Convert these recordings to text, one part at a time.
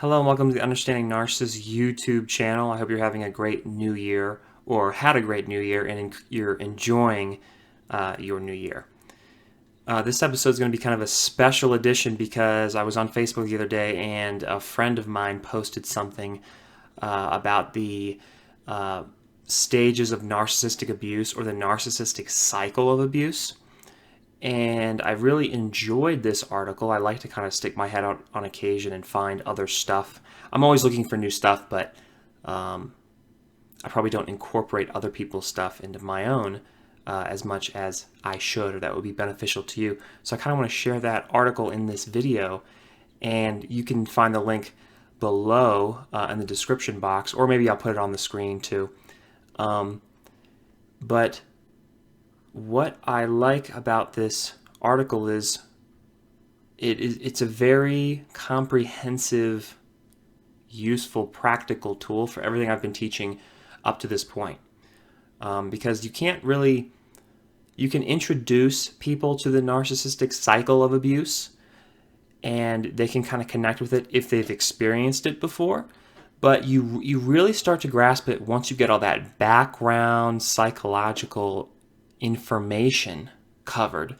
Hello and welcome to the Understanding Narcissist YouTube channel. I hope you're having a great new year or had a great new year and you're enjoying your new year. This episode is going to be kind of a special edition because I was on Facebook the other day and a friend of mine posted something about the stages of narcissistic abuse or the narcissistic cycle of abuse. And I really enjoyed this article. I like to kind of stick my head out on occasion and find other stuff. I'm always looking for new stuff, but I probably don't incorporate other people's stuff into my own as much as I should, or that would be beneficial to you. So I kind of want to share that article in this video, and you can find the link below in the description box, or maybe I'll put it on the screen too. But what I like about this article is it's a very comprehensive, useful, practical tool for everything I've been teaching up to this point. Because you can introduce people to the narcissistic cycle of abuse, and they can kind of connect with it if they've experienced it before. But you really start to grasp it once you get all that background psychological information covered,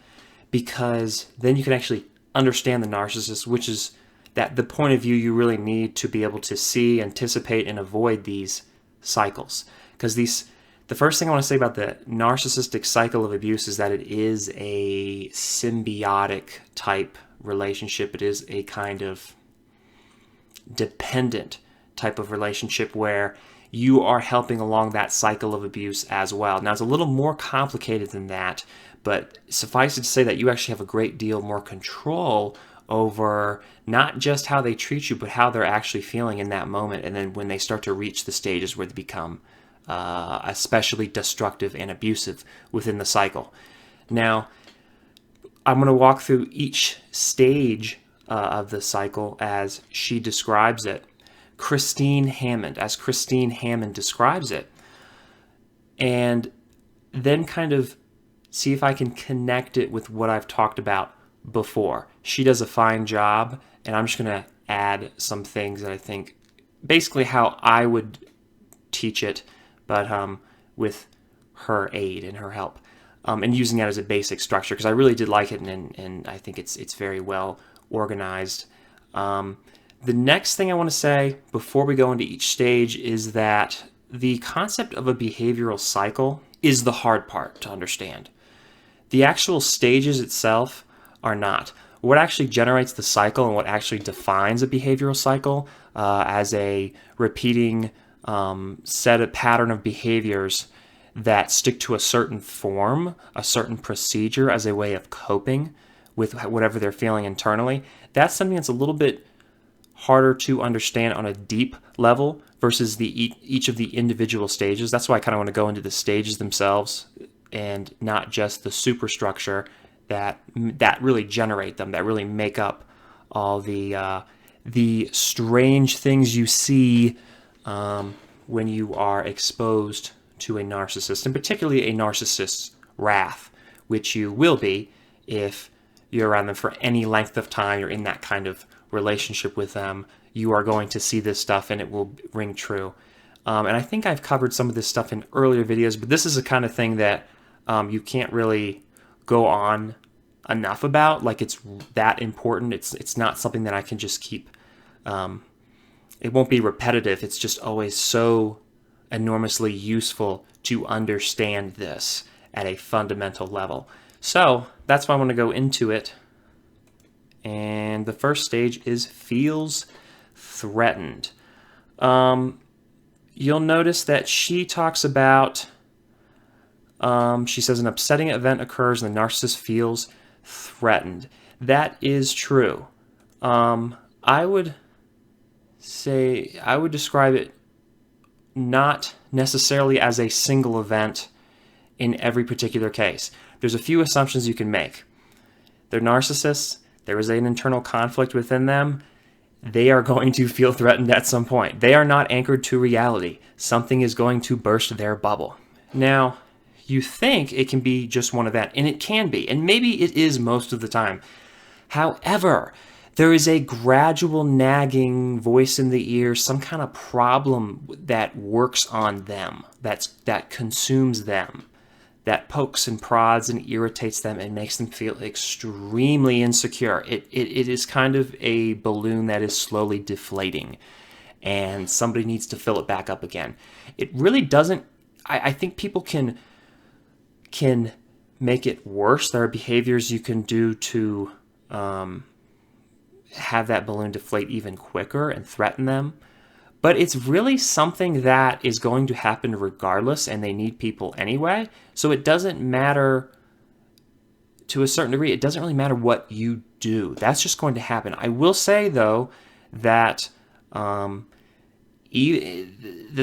because then you can actually understand the narcissist, which is that the point of view you really need to be able to see, anticipate, and avoid these cycles. Because the first thing I want to say about the narcissistic cycle of abuse is that it is a symbiotic type relationship. It is a kind of dependent type of relationship where you are helping along that cycle of abuse as well. Now, it's a little more complicated than that, but suffice it to say that you actually have a great deal more control over not just how they treat you, but how they're actually feeling in that moment, and then when they start to reach the stages where they become especially destructive and abusive within the cycle. Now, I'm going to walk through each stage of the cycle as she describes it. Christine Hammond, as Christine Hammond describes it, and then kind of see if I can connect it with what I've talked about before. She does a fine job, and I'm just going to add some things that I think, basically how I would teach it, but with her aid and her help, and using that as a basic structure, because I really did like it, and I think it's very well organized. The next thing I want to say before we go into each stage is that the concept of a behavioral cycle is the hard part to understand. The actual stages itself are not. What actually generates the cycle and what actually defines a behavioral cycle as a repeating pattern of behaviors that stick to a certain form, a certain procedure as a way of coping with whatever they're feeling internally, that's something that's a little bit harder to understand on a deep level versus each of the individual stages. That's why I kind of want to go into the stages themselves and not just the superstructure that really generate them, that really make up all the strange things you see when you are exposed to a narcissist, and particularly a narcissist's wrath, which you will be if you're around them for any length of time, you're in that kind of relationship with them, you are going to see this stuff and it will ring true. And I think I've covered some of this stuff in earlier videos, but this is the kind of thing that you can't really go on enough about. Like, it's that important. It's not something that I can just keep. It won't be repetitive. It's just always so enormously useful to understand this at a fundamental level. So that's why I want to go into it. And the first stage is feels threatened. You'll notice that she talks about, she says an upsetting event occurs and the narcissist feels threatened. That is true. I would describe it not necessarily as a single event in every particular case. There's a few assumptions you can make. They're narcissists. There is an internal conflict within them. They are going to feel threatened at some point. They are not anchored to reality. Something is going to burst their bubble. Now, you think it can be just one event, and it can be, and maybe it is most of the time. However, there is a gradual nagging voice in the ear, some kind of problem that works on them, that consumes them, that pokes and prods and irritates them and makes them feel extremely insecure. It is kind of a balloon that is slowly deflating, and somebody needs to fill it back up again. It really doesn't. I think people can make it worse. There are behaviors you can do to have that balloon deflate even quicker and threaten them. But it's really something that is going to happen regardless, and they need people anyway. So it doesn't matter, to a certain degree, it doesn't really matter what you do. That's just going to happen. I will say, though, that the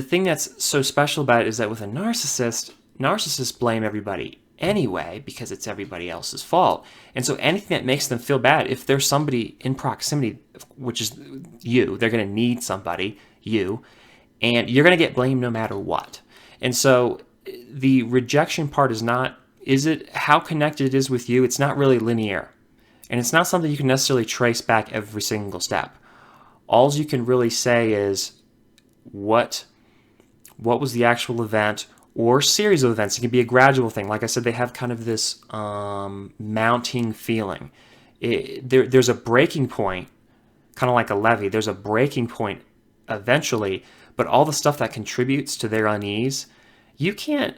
thing that's so special about it is that with a narcissists blame everybody anyway because it's everybody else's fault. And so anything that makes them feel bad, if there's somebody in proximity, which is you, they're going to need somebody, you, and you're going to get blamed no matter what. And so the rejection part is not, is it how connected it is with you? It's not really linear. And it's not something you can necessarily trace back every single step. All you can really say is what was the actual event or series of events. It can be a gradual thing. Like I said, they have kind of this mounting feeling. There's a breaking point, kind of like a levee. There's a breaking point eventually, but all the stuff that contributes to their unease, I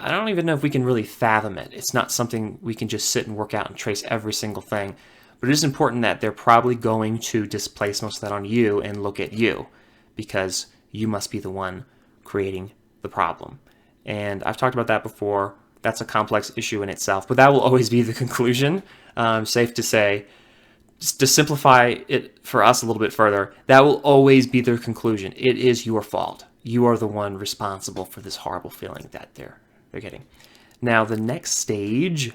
don't even know if we can really fathom it. It's not something we can just sit and work out and trace every single thing. But it is important that they're probably going to displace most of that on you and look at you, because you must be the one creating the problem. And I've talked about that before. That's a complex issue in itself, but that will always be the conclusion. Safe to say, just to simplify it for us a little bit further, that will always be their conclusion. It is your fault. You are the one responsible for this horrible feeling that they're getting. Now, the next stage,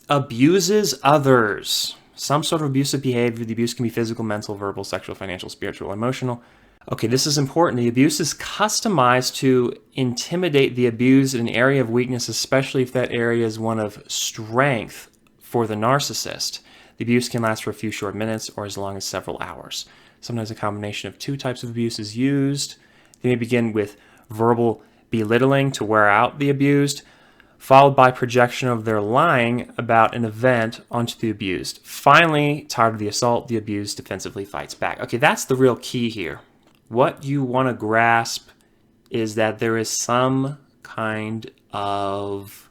abuses others. Some sort of abusive behavior. The abuse can be physical, mental, verbal, sexual, financial, spiritual, emotional. Okay, this is important. The abuse is customized to intimidate the abused in an area of weakness, especially if that area is one of strength for the narcissist. The abuse can last for a few short minutes or as long as several hours. Sometimes a combination of two types of abuse is used. They may begin with verbal belittling to wear out the abused, followed by projection of their lying about an event onto the abused. Finally, tired of the assault, the abused defensively fights back. Okay, that's the real key here. What you want to grasp is that there is some kind of...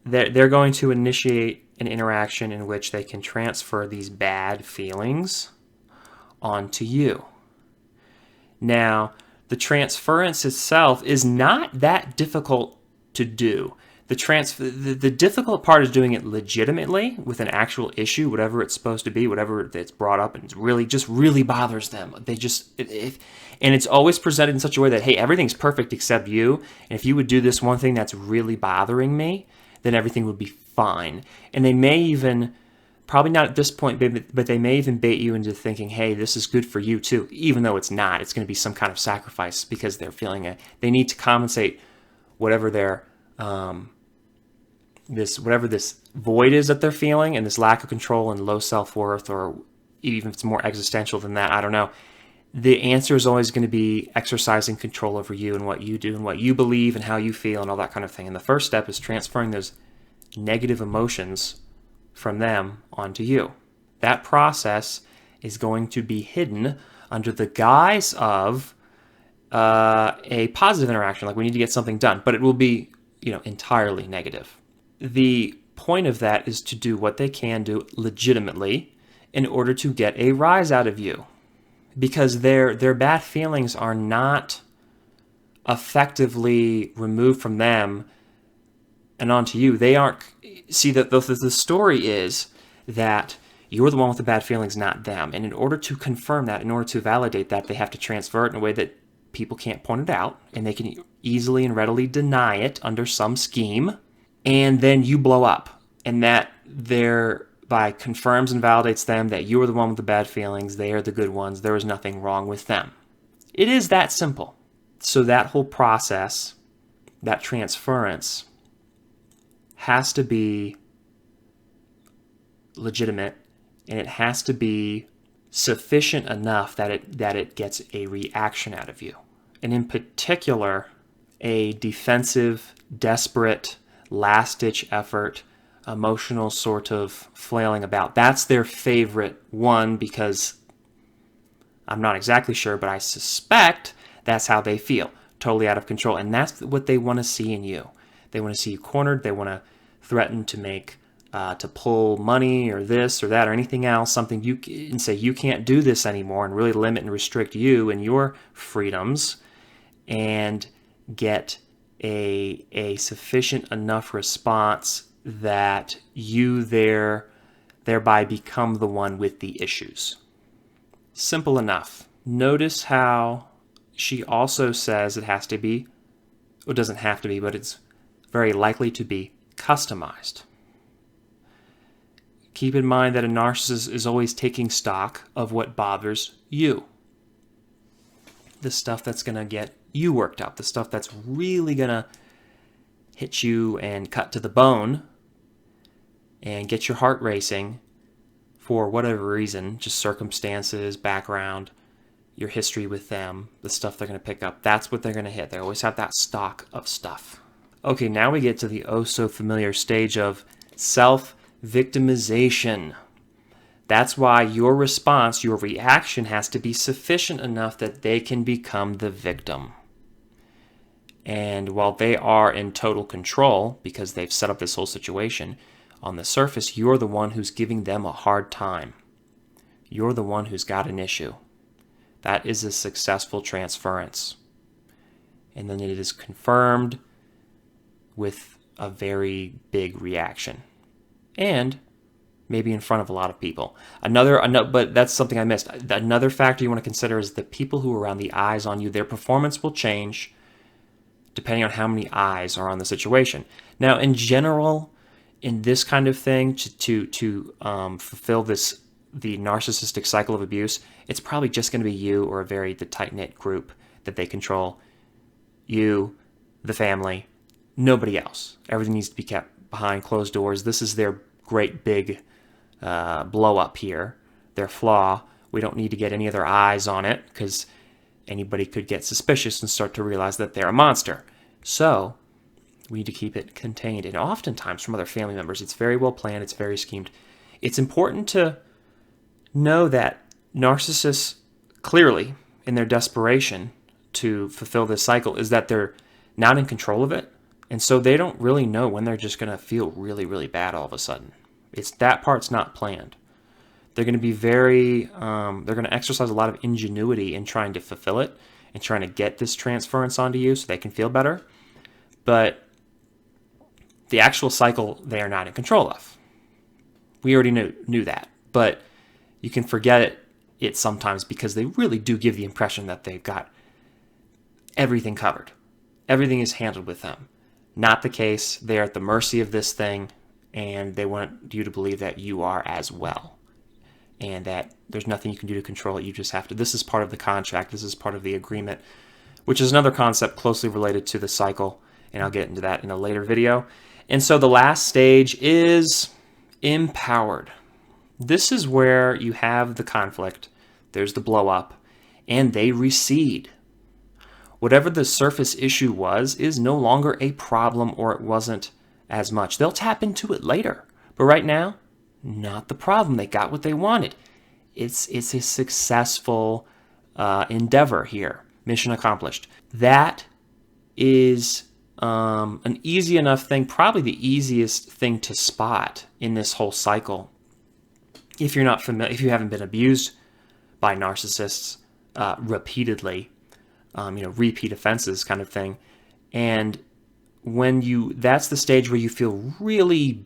They're going to initiate an interaction in which they can transfer these bad feelings onto you. Now, the transference itself is not that difficult to do. The difficult part is doing it legitimately with an actual issue, whatever it's supposed to be, whatever it's brought up, and it just really bothers them. And it's always presented in such a way that, hey, everything's perfect except you, and if you would do this one thing that's really bothering me, then everything would be fine. And they may even, probably not at this point, but they may even bait you into thinking, hey, this is good for you too, even though it's not. It's going to be some kind of sacrifice because they're feeling they need to compensate whatever their whatever this void is that they're feeling, and this lack of control and low self-worth, or even if it's more existential than that, I don't know. The answer is always going to be exercising control over you and what you do and what you believe and how you feel and all that kind of thing. And the first step is transferring those negative emotions from them onto you. That process is going to be hidden under the guise of a positive interaction, like we need to get something done, but it will be, entirely negative. The point of that is to do what they can do legitimately in order to get a rise out of you, because their bad feelings are not effectively removed from them and onto you. They aren't. See, the story is that you're the one with the bad feelings, not them. And in order to confirm that, in order to validate that, they have to transfer it in a way that people can't point it out, and they can easily and readily deny it under some scheme. And then you blow up, and that thereby confirms and validates them that you are the one with the bad feelings, they are the good ones, there is nothing wrong with them. It is that simple. So that whole process, that transference, has to be legitimate and it has to be sufficient enough that it gets a reaction out of you. And in particular, a defensive, desperate, last-ditch effort, emotional sort of flailing about. That's their favorite one, because I'm not exactly sure, but I suspect that's how they feel. Totally out of control. And that's what they want to see in you. They want to see you cornered. They want to threaten to make, to pull money or this or that or anything else, something you can say you can't do this anymore, and really limit and restrict you and your freedoms, and get a sufficient enough response that you thereby become the one with the issues. Simple enough. Notice how she also says it has to be, it doesn't have to be, but it's very likely to be customized. Keep in mind that a narcissist is always taking stock of what bothers you. The stuff that's going to get you worked up, the stuff that's really going to hit you and cut to the bone and get your heart racing for whatever reason, just circumstances, background, your history with them, the stuff they're going to pick up. That's what they're going to hit. They always have that stock of stuff. Okay, now we get to the oh so familiar stage of self-victimization. That's why your response, your reaction, has to be sufficient enough that they can become the victim. And while they are in total control, because they've set up this whole situation, on the surface, you're the one who's giving them a hard time. You're the one who's got an issue. That is a successful transference. And then it is confirmed with a very big reaction. And maybe in front of a lot of people. But that's something I missed. Another factor you want to consider is the people who are around, the eyes on you. Their performance will change depending on how many eyes are on the situation. Now, in general, in this kind of thing, to fulfill the narcissistic cycle of abuse, it's probably just going to be you or the tight-knit group that they control. You, the family, nobody else. Everything needs to be kept behind closed doors. This is their great big blow up here, their flaw. We don't need to get any other eyes on it, because anybody could get suspicious and start to realize that they're a monster. So we need to keep it contained. And oftentimes from other family members, it's very well planned, it's very schemed. It's important to know that narcissists, clearly, in their desperation to fulfill this cycle, is that they're not in control of it. And so they don't really know when they're just going to feel really, really bad all of a sudden. That part's not planned. They're going to be they're going to exercise a lot of ingenuity in trying to fulfill it and trying to get this transference onto you so they can feel better. But the actual cycle, they are not in control of. We already knew that. But you can forget it sometimes, because they really do give the impression that they've got everything covered. Everything is handled with them. Not the case. They're at the mercy of this thing, and they want you to believe that you are as well, and that there's nothing you can do to control it. You just have to. This is part of the contract. This is part of the agreement, which is another concept closely related to the cycle, and I'll get into that in a later video. And so the last stage is empowered. This is where you have the conflict, there's the blow up, and they recede. Whatever the surface issue was is no longer a problem, or it wasn't as much. They'll tap into it later, but right now, not the problem. They got what they wanted. It's a successful endeavor here. Mission accomplished. That is an easy enough thing, probably the easiest thing to spot in this whole cycle. If you're not familiar, if you haven't been abused by narcissists repeatedly, repeat offenses kind of thing, and that's the stage where you feel really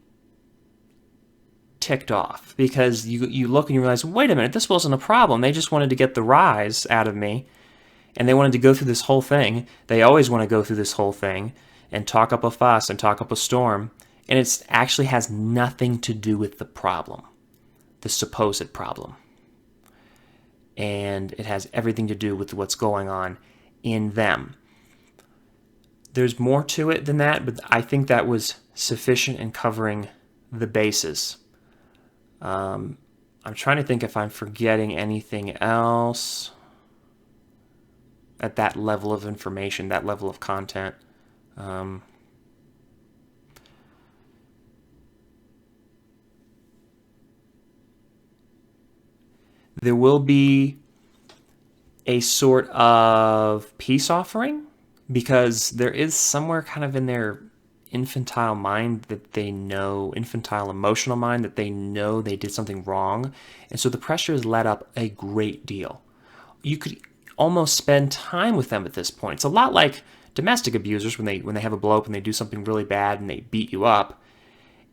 ticked off, because you look and you realize, wait a minute, this wasn't a problem. They just wanted to get the rise out of me, and they wanted to go through this whole thing. They always want to go through this whole thing and talk up a fuss and talk up a storm, and it actually has nothing to do with the problem, the supposed problem. And it has everything to do with what's going on in them. There's more to it than that, but I think that was sufficient in covering the bases. I'm I'm trying to think if I'm forgetting anything else at that level of information, that level of content. There will be a sort of peace offering, because there is somewhere kind of in their infantile mind that they know, infantile emotional mind, that they know they did something wrong. And so the pressure is let up a great deal. You could almost spend time with them at this point. It's a lot like domestic abusers when they have a blow up and they do something really bad and they beat you up.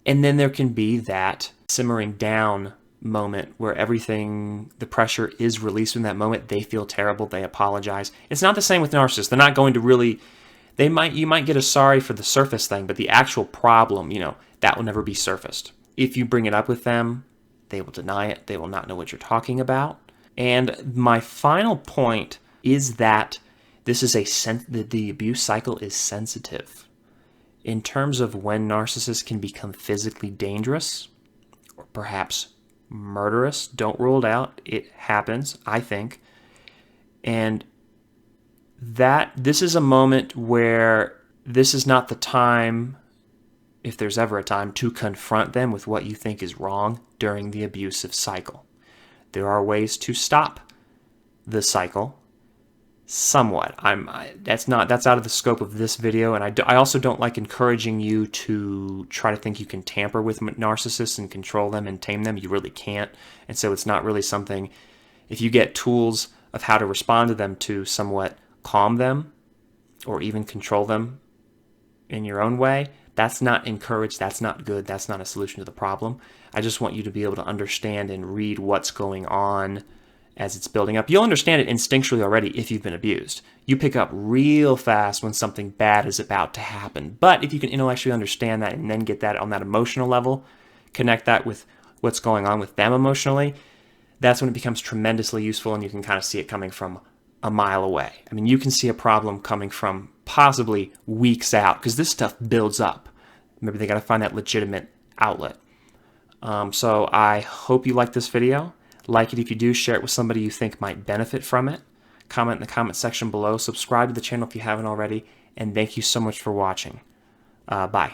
And then there can be that simmering down moment where everything, the pressure is released in that moment. They feel terrible. They apologize. It's not the same with narcissists. They're not going to really, you might get a sorry for the surface thing, but the actual problem, that will never be surfaced. If you bring it up with them, they will deny it. They will not know what you're talking about. And my final point is that this is the abuse cycle is sensitive. In terms of when narcissists can become physically dangerous or perhaps murderous, don't rule it out. It happens, I think. And this is a moment where this is not the time, if there's ever a time, to confront them with what you think is wrong during the abusive cycle. There are ways to stop the cycle somewhat. That's out of the scope of this video, and I also don't like encouraging you to try to think you can tamper with narcissists and control them and tame them. You really can't, and so it's not really something. If you get tools of how to respond to them to somewhat calm them or even control them in your own way, that's not encouraged, that's not good, that's not a solution to the problem. I just want you to be able to understand and read what's going on as it's building up. You'll understand it instinctually already if you've been abused. You pick up real fast when something bad is about to happen. But if you can intellectually understand that and then get that on that emotional level, connect that with what's going on with them emotionally, that's when it becomes tremendously useful, and you can kind of see it coming from a mile away. I mean, you can see a problem coming from possibly weeks out, because this stuff builds up. Maybe they got to find that legitimate outlet. So I hope you like this video. Like it if you do, share it with somebody you think might benefit from it. Comment in the comment section below. Subscribe to the channel if you haven't already. And thank you so much for watching. Bye.